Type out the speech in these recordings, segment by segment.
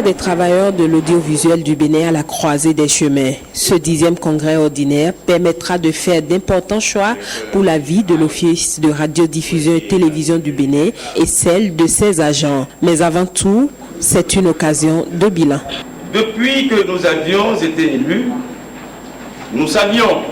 Des travailleurs de l'audiovisuel du Bénin à la croisée des chemins. Ce 10e congrès ordinaire permettra de faire d'importants choix pour la vie de l'Office de radiodiffusion et télévision du Bénin et celle de ses agents. Mais avant tout, c'est une occasion de bilan. Depuis que nous avions été élus, nous savions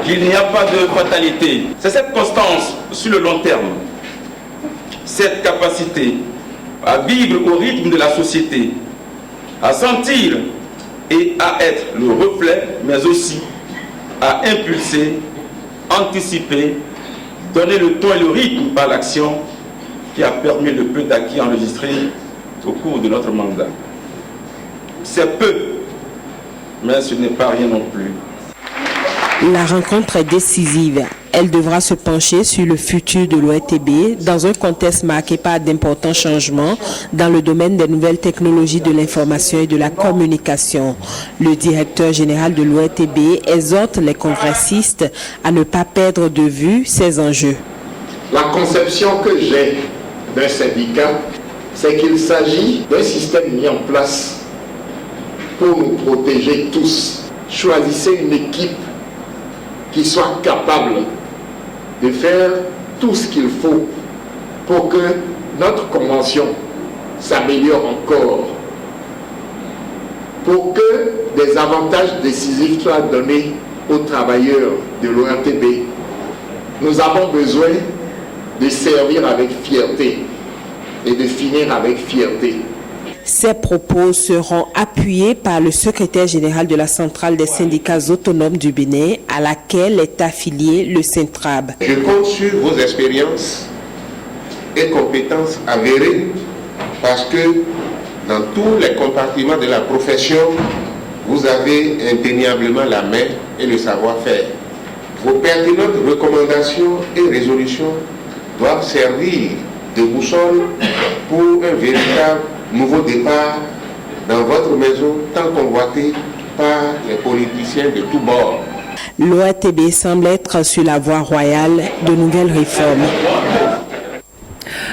qu'il n'y a pas de fatalité. C'est cette constance sur le long terme, cette capacité à vivre au rythme de la société, à sentir et à être le reflet, mais aussi à impulser, anticiper, donner le ton et le rythme par l'action qui a permis le peu d'acquis enregistrés au cours de notre mandat. C'est peu, mais ce n'est pas rien non plus. La rencontre est décisive. Elle devra se pencher sur le futur de l'ORTB dans un contexte marqué par d'importants changements dans le domaine des nouvelles technologies de l'information et de la communication. Le directeur général de l'ORTB exhorte les congressistes à ne pas perdre de vue ces enjeux. La conception que j'ai d'un syndicat, c'est qu'il s'agit d'un système mis en place pour nous protéger tous. Choisissez une équipe qui soit capable de faire tout ce qu'il faut pour que notre convention s'améliore encore, pour que des avantages décisifs soient donnés aux travailleurs de l'ORTB. Nous avons besoin de servir avec fierté et de finir avec fierté. Ces propos seront appuyés par le secrétaire général de la Centrale des syndicats autonomes du Bénin, à laquelle est affilié le Centrab. Je compte sur vos expériences et compétences avérées parce que dans tous les compartiments de la profession, vous avez indéniablement la main et le savoir-faire. Vos pertinentes recommandations et résolutions doivent servir de boussole pour un véritable nouveau départ dans votre maison tant convoité par les politiciens de tous bords. L'ORTB semble être sur la voie royale de nouvelles réformes.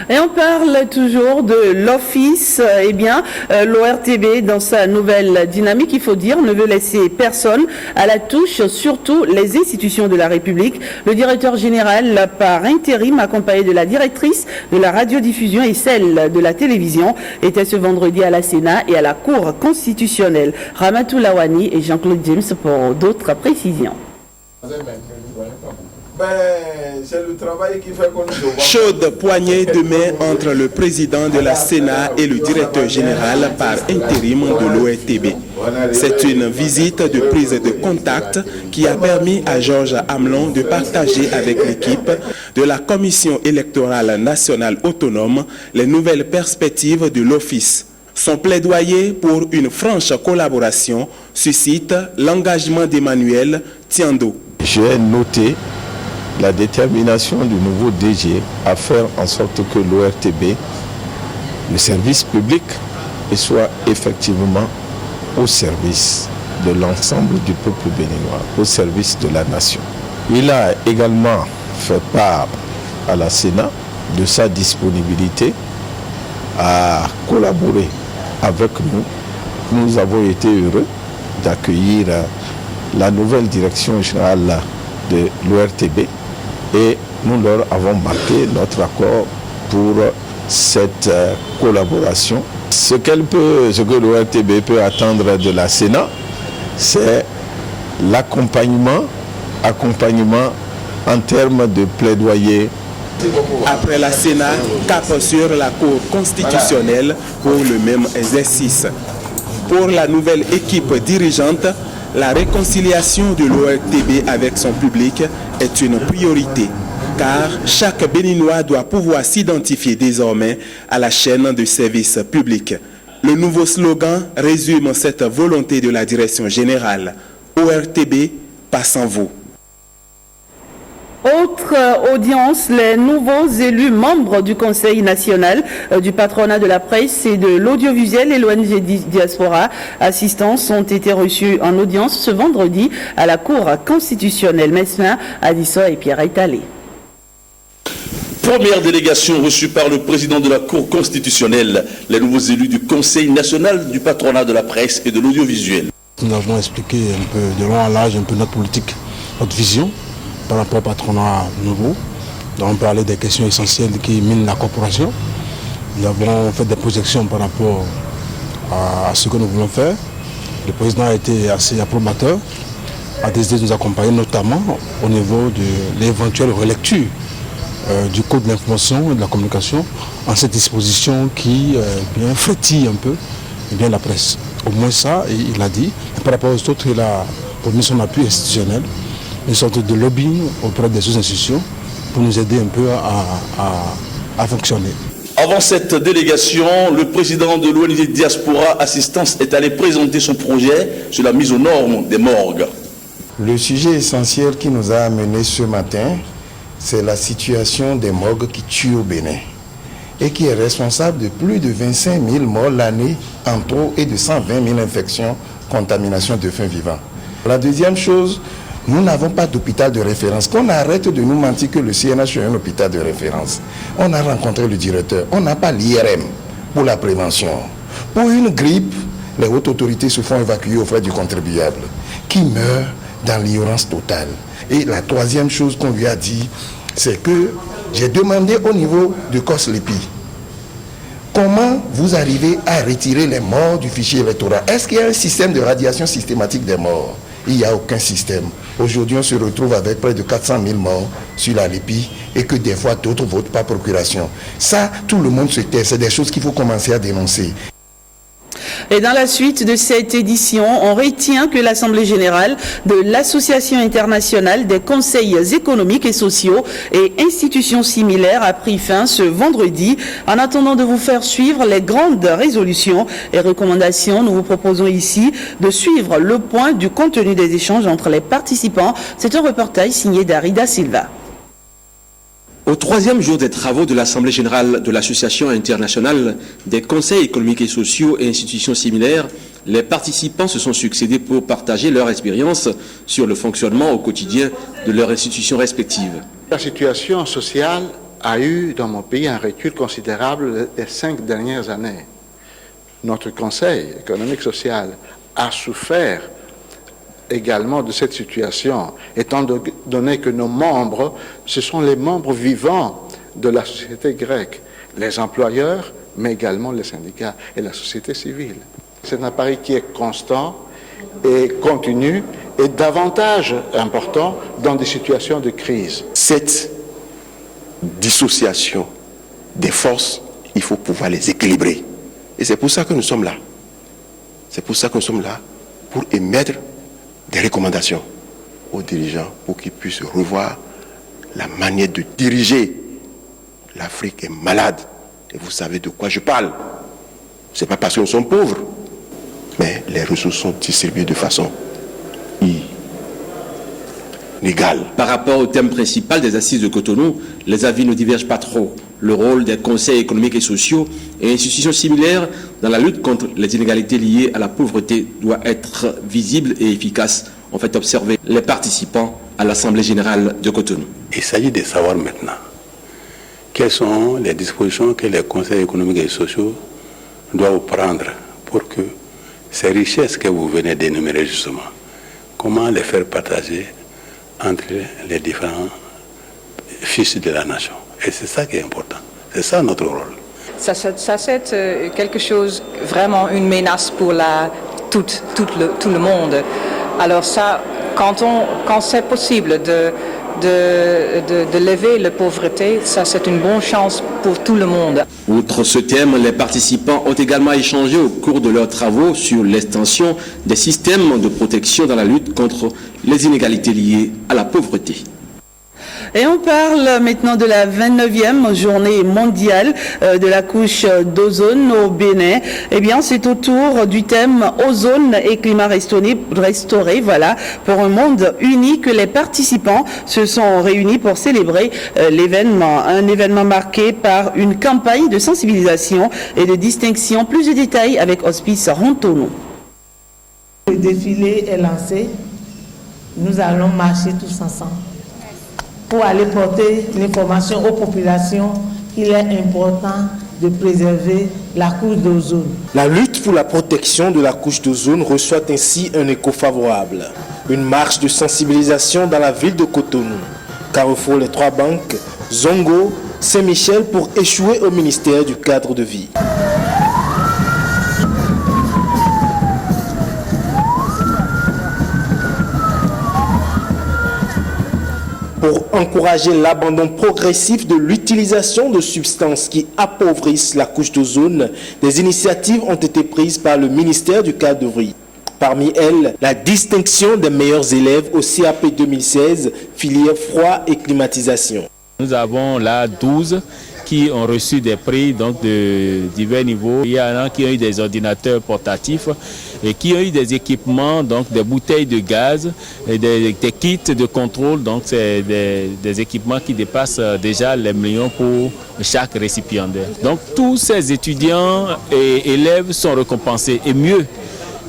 Et on parle toujours de l'Office. Eh bien, l'ORTB, dans sa nouvelle dynamique, il faut dire, ne veut laisser personne à la touche, surtout les institutions de la République. Le directeur général, par intérim, accompagné de la directrice de la radiodiffusion et celle de la télévision, était ce vendredi à la Sénat et à la Cour constitutionnelle. Ramatou Lawani et Jean-Claude James pour d'autres précisions. C'est le travail qui fait qu'on chaude poignée de main entre le président de la Sénat et le directeur général par intérim de l'ORTB. C'est une visite de prise de contact qui a permis à Georges Amelon de partager avec l'équipe de la Commission électorale nationale autonome les nouvelles perspectives de l'Office. Son plaidoyer pour une franche collaboration suscite l'engagement d'Emmanuel Tiando. J'ai noté la détermination du nouveau DG à faire en sorte que l'ORTB, le service public, soit effectivement au service de l'ensemble du peuple béninois, au service de la nation. Il a également fait part à la Sénat de sa disponibilité à collaborer avec nous. Nous avons été heureux d'accueillir la nouvelle direction générale de l'ORTB et nous leur avons marqué notre accord pour cette collaboration. Ce que l'ORTB peut attendre de la Sénat, c'est l'accompagnement en termes de plaidoyer. Après la Sénat, cap sur la Cour constitutionnelle pour le même exercice. Pour la nouvelle équipe dirigeante, la réconciliation de l'ORTB avec son public est une priorité, car chaque Béninois doit pouvoir s'identifier désormais à la chaîne de service public. Le nouveau slogan résume cette volonté de la direction générale. ORTB, pas sans vous. Autre audience, les nouveaux élus membres du Conseil national du patronat de la presse et de l'audiovisuel et l'ONG Diaspora Assistance ont été reçus en audience ce vendredi à la Cour constitutionnelle. Mesmin, Adissa et Pierre Aitalé. Première délégation reçue par le président de la Cour constitutionnelle, les nouveaux élus du Conseil national du patronat de la presse et de l'audiovisuel. Nous avons expliqué un peu de long en large un peu notre politique, notre vision par rapport au patronat nouveau. Nous avons parlé des questions essentielles qui minent la corporation. Nous avons fait des projections par rapport à ce que nous voulons faire. Le président a été assez approbateur, a décidé de nous accompagner notamment au niveau de l'éventuelle relecture du Code de l'information et de la communication en cette disposition qui frétille un peu la presse. Au moins ça, il a dit. Et par rapport aux autres, il a promis son appui institutionnel, une sorte de lobbying auprès des sous-institutions pour nous aider un peu à fonctionner. Avant cette délégation, le président de l'ONG Diaspora Assistance est allé présenter son projet sur la mise aux normes des morgues. Le sujet essentiel qui nous a amenés ce matin, c'est la situation des morgues qui tuent au Bénin et qui est responsable de plus de 25 000 morts l'année en trop et de 120 000 infections, contaminations de faim vivant. La deuxième chose, nous n'avons pas d'hôpital de référence. Qu'on arrête de nous mentir que le CNH est un hôpital de référence. On a rencontré le directeur. On n'a pas l'IRM pour la prévention. Pour une grippe, les hautes autorités se font évacuer aux frais du contribuable, qui meurt dans l'ignorance totale. Et la troisième chose qu'on lui a dit, c'est que j'ai demandé au niveau de COSLEPI, comment vous arrivez à retirer les morts du fichier électoral? Est-ce qu'il y a un système de radiation systématique des morts? Il n'y a aucun système. Aujourd'hui, on se retrouve avec près de 400 000 morts sur la LEPI et que des fois, d'autres votent par procuration. Ça, tout le monde se tait. C'est des choses qu'il faut commencer à dénoncer. Et dans la suite de cette édition, on retient que l'Assemblée générale de l'Association internationale des conseils économiques et sociaux et institutions similaires a pris fin ce vendredi. En attendant de vous faire suivre les grandes résolutions et recommandations, nous vous proposons ici de suivre le point du contenu des échanges entre les participants. C'est un reportage signé d'Arida Silva. Au troisième jour des travaux de l'Assemblée générale de l'Association internationale des conseils économiques et sociaux et institutions similaires, les participants se sont succédés pour partager leur expérience sur le fonctionnement au quotidien de leurs institutions respectives. La situation sociale a eu dans mon pays un recul considérable les 5 dernières années. Notre conseil économique et social a souffert également de cette situation, étant donné que nos membres, ce sont les membres vivants de la société grecque, les employeurs, mais également les syndicats et la société civile. C'est un appareil qui est constant et continu et davantage important dans des situations de crise. Cette dissociation des forces, il faut pouvoir les équilibrer. Et c'est pour ça que nous sommes là. C'est pour ça que nous sommes là, pour émettre des recommandations aux dirigeants pour qu'ils puissent revoir la manière de diriger. L'Afrique est malade et vous savez de quoi je parle. Ce n'est pas parce que nous sommes pauvres, mais les ressources sont distribuées de façon inégale. Par rapport au thème principal des assises de Cotonou, les avis ne divergent pas trop. Le rôle des conseils économiques et sociaux et institutions similaires dans la lutte contre les inégalités liées à la pauvreté doit être visible et efficace, ont fait observer les participants à l'Assemblée générale de Cotonou. Il s'agit de savoir maintenant quelles sont les dispositions que les conseils économiques et sociaux doivent prendre pour que ces richesses que vous venez d'énumérer justement, comment les faire partager entre les différents fils de la nation. Et c'est ça qui est important. C'est ça notre rôle. Ça c'est quelque chose, vraiment une menace pour tout le monde. Alors ça, quand c'est possible de lever la pauvreté, ça c'est une bonne chance pour tout le monde. Outre ce thème, les participants ont également échangé au cours de leurs travaux sur l'extension des systèmes de protection dans la lutte contre les inégalités liées à la pauvreté. Et on parle maintenant de la 29e journée mondiale de la couche d'ozone au Bénin. Eh bien, c'est autour du thème ozone et climat restauré, voilà, pour un monde uni que les participants se sont réunis pour célébrer l'événement. Un événement marqué par une campagne de sensibilisation et de distinction. Plus de détails avec Hospice Rontono. Le défilé est lancé. Nous allons marcher tous ensemble. pour aller porter l'information aux populations qu'il est important de préserver la couche d'ozone. La lutte pour la protection de la couche d'ozone reçoit ainsi un écho favorable. Une marche de sensibilisation dans la ville de Cotonou. Carrefour Les Trois Banques, Zongo, Saint-Michel pour échouer au ministère du cadre de vie. Pour encourager l'abandon progressif de l'utilisation de substances qui appauvrissent la couche d'ozone, des initiatives ont été prises par le ministère du cadre de vie. Parmi elles, la distinction des meilleurs élèves au CAP 2016, filière froid et climatisation. Nous avons là 12 qui ont reçu des prix donc, de divers niveaux. Il y en a qui ont eu des ordinateurs portatifs et qui ont eu des équipements, donc des bouteilles de gaz, et des kits de contrôle. Donc c'est des équipements qui dépassent déjà les millions pour chaque récipiendaire. Donc tous ces étudiants et élèves sont récompensés. Et mieux,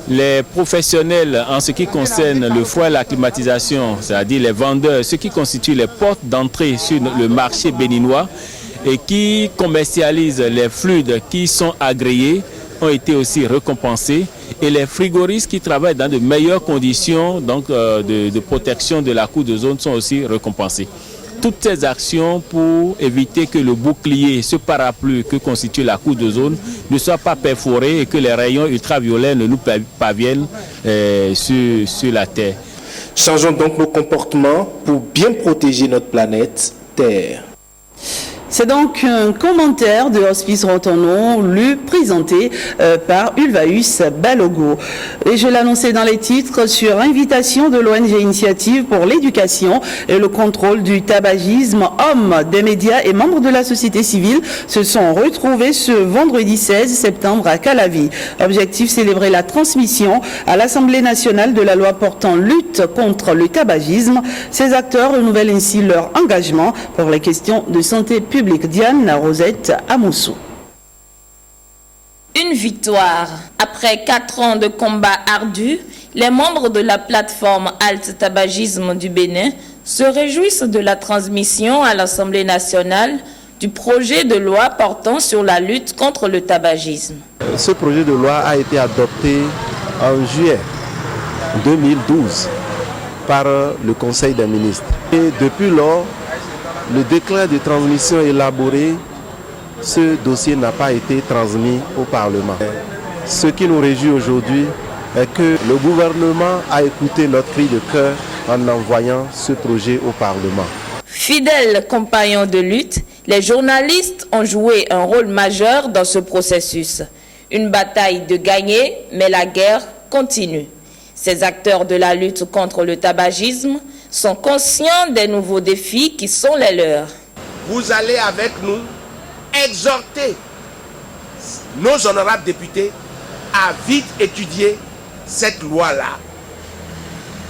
les professionnels en ce qui concerne le froid et la climatisation, c'est-à-dire les vendeurs, ceux qui constituent les portes d'entrée sur le marché béninois et qui commercialisent les fluides qui sont agréés, ont été aussi récompensés. Et les frigoristes qui travaillent dans de meilleures conditions donc, de protection de la couche d'ozone sont aussi récompensés. Toutes ces actions pour éviter que le bouclier, ce parapluie que constitue la couche d'ozone, ne soit pas perforé et que les rayons ultraviolets ne nous parviennent sur la Terre. Changeons donc nos comportements pour bien protéger notre planète Terre. C'est donc un commentaire de Hospice Rotonon, lu, présenté par Ulvaeus Balogo. Et je l'annonçais dans les titres, sur invitation de l'ONG Initiative pour l'éducation et le contrôle du tabagisme, hommes des médias et membres de la société civile se sont retrouvés ce vendredi 16 septembre à Calavi. Objectif, célébrer la transmission à l'Assemblée nationale de la loi portant lutte contre le tabagisme. Ces acteurs renouvellent ainsi leur engagement pour les questions de santé publique. Diane Rosette Amoussou. Une victoire. Après 4 ans de combats ardus, les membres de la plateforme Halt Tabagisme du Bénin se réjouissent de la transmission à l'Assemblée nationale du projet de loi portant sur la lutte contre le tabagisme. Ce projet de loi a été adopté en juillet 2012 par le Conseil des ministres. Et depuis lors, le décret de transmission élaboré, ce dossier n'a pas été transmis au Parlement. Ce qui nous réjouit aujourd'hui est que le gouvernement a écouté notre cri de cœur en envoyant ce projet au Parlement. Fidèles compagnons de lutte, les journalistes ont joué un rôle majeur dans ce processus. Une bataille de gagner, mais la guerre continue. Ces acteurs de la lutte contre le tabagisme sont conscients des nouveaux défis qui sont les leurs. Vous allez avec nous exhorter nos honorables députés à vite étudier cette loi-là,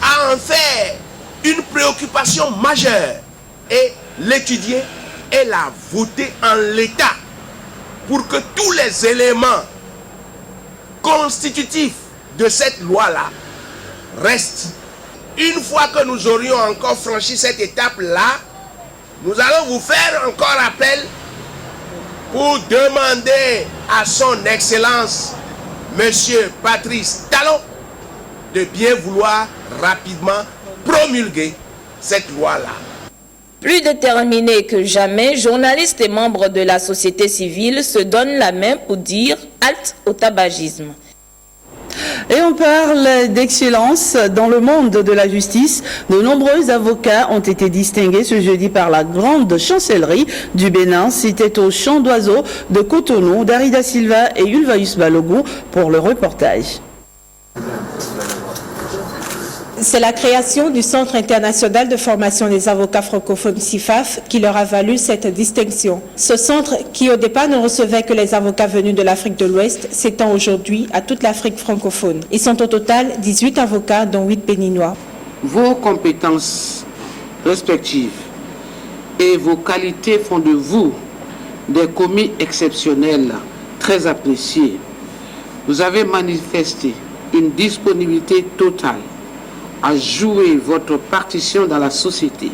à en faire une préoccupation majeure et l'étudier et la voter en l'état pour que tous les éléments constitutifs de cette loi-là restent. Une fois que nous aurions encore franchi cette étape-là, nous allons vous faire encore appel pour demander à son Excellence, Monsieur Patrice Talon, de bien vouloir rapidement promulguer cette loi-là. Plus déterminés que jamais, journalistes et membres de la société civile se donnent la main pour dire halte au tabagisme. Et on parle d'excellence dans le monde de la justice. De nombreux avocats ont été distingués ce jeudi par la grande chancellerie du Bénin. C'était au Champ d'Oiseaux de Cotonou, Darida Silva et Ulvaeus Balogo pour le reportage. C'est la création du Centre international de formation des avocats francophones CIFAF qui leur a valu cette distinction. Ce centre, qui au départ ne recevait que les avocats venus de l'Afrique de l'Ouest, s'étend aujourd'hui à toute l'Afrique francophone. Ils sont au total 18 avocats, dont 8 béninois. Vos compétences respectives et vos qualités font de vous des commis exceptionnels, très appréciés. Vous avez manifesté une disponibilité totale à jouer votre partition dans la société.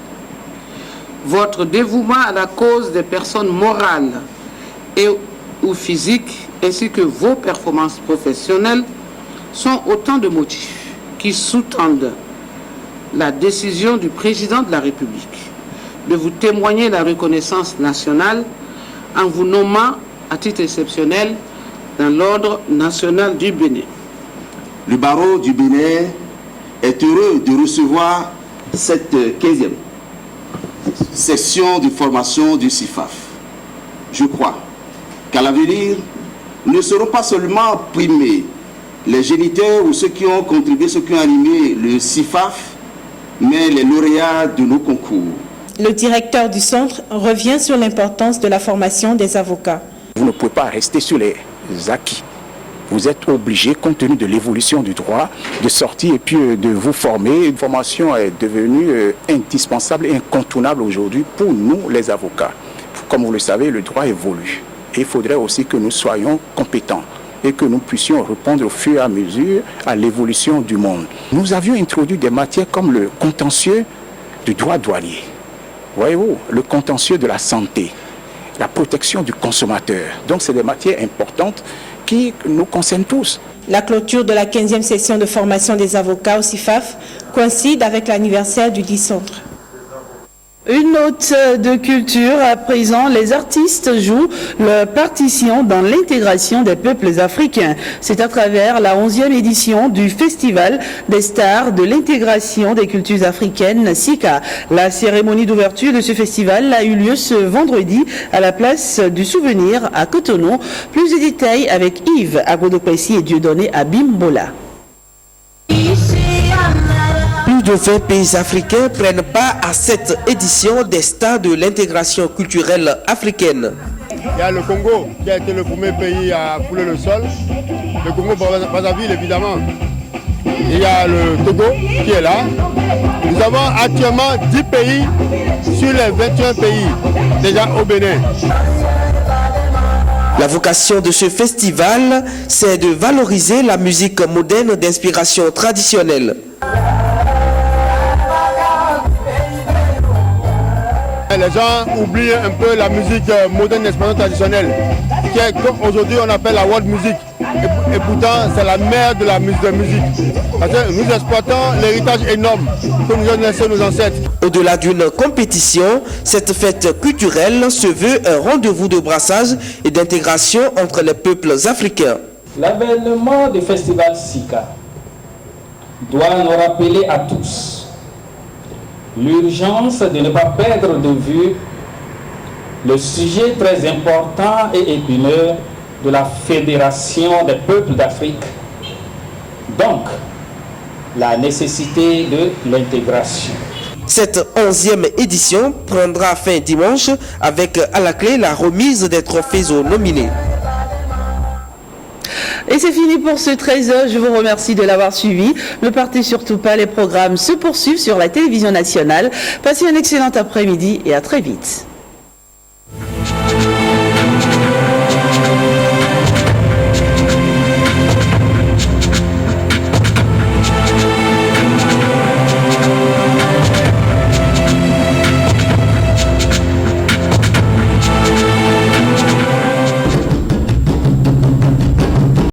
votre dévouement à la cause des personnes morales et ou physiques, ainsi que vos performances professionnelles, sont autant de motifs qui sous-tendent la décision du président de la République de vous témoigner la reconnaissance nationale en vous nommant à titre exceptionnel dans l'ordre national du Bénin. Le barreau du Bénin est heureux de recevoir cette 15e session de formation du CIFAF. Je crois qu'à l'avenir, ne seront pas seulement primés les géniteurs ou ceux qui ont contribué, ceux qui ont animé le CIFAF, mais les lauréats de nos concours. Le directeur du centre revient sur l'importance de la formation des avocats. Vous ne pouvez pas rester sur les acquis. Vous êtes obligé, compte tenu de l'évolution du droit, de sortir et puis de vous former. Une formation est devenue indispensable et incontournable aujourd'hui pour nous, les avocats. Comme vous le savez, le droit évolue. Et il faudrait aussi que nous soyons compétents et que nous puissions répondre au fur et à mesure à l'évolution du monde. Nous avions introduit des matières comme le contentieux du droit douanier. Voyez-vous, le contentieux de la santé, la protection du consommateur. Donc c'est des matières importantes qui nous concernent tous. La clôture de la 15e session de formation des avocats au CIFAF coïncide avec l'anniversaire du dit centre. Une note de culture, à présent, les artistes jouent leur partition dans l'intégration des peuples africains. C'est à travers la 11e édition du Festival des stars de l'intégration des cultures africaines, SICA. La cérémonie d'ouverture de ce festival a eu lieu ce vendredi à la place du Souvenir à Cotonou. Plus de détails avec Yves Agodopessi et Dieudonné Abimbola. Plus de 20 pays africains prennent part à cette édition des stars de l'intégration culturelle africaine. Il y a le Congo qui a été le premier pays à fouler le sol. Le Congo-Brazzaville évidemment. Il y a le Togo qui est là. Nous avons actuellement 10 pays sur les 21 pays déjà au Bénin. La vocation de ce festival, c'est de valoriser la musique moderne d'inspiration traditionnelle. Les gens oublient un peu la musique moderne d'inspiration traditionnelle, qui est qu'aujourd'hui on appelle la world music. Et pourtant, c'est la mère de la musique. Parce que nous exploitons l'héritage énorme que nous ont laissé nos ancêtres. Au-delà d'une compétition, cette fête culturelle se veut un rendez-vous de brassage et d'intégration entre les peuples africains. L'avènement du festival SICA doit nous rappeler à tous l'urgence de ne pas perdre de vue le sujet très important et épineux de la Fédération des peuples d'Afrique. Donc, la nécessité de l'intégration. Cette 11e édition prendra fin dimanche avec à la clé la remise des trophées aux nominés. Et c'est fini pour ce 13h. Je vous remercie de l'avoir suivi. Ne partez surtout pas, les programmes se poursuivent sur la télévision nationale. Passez un excellent après-midi et à très vite.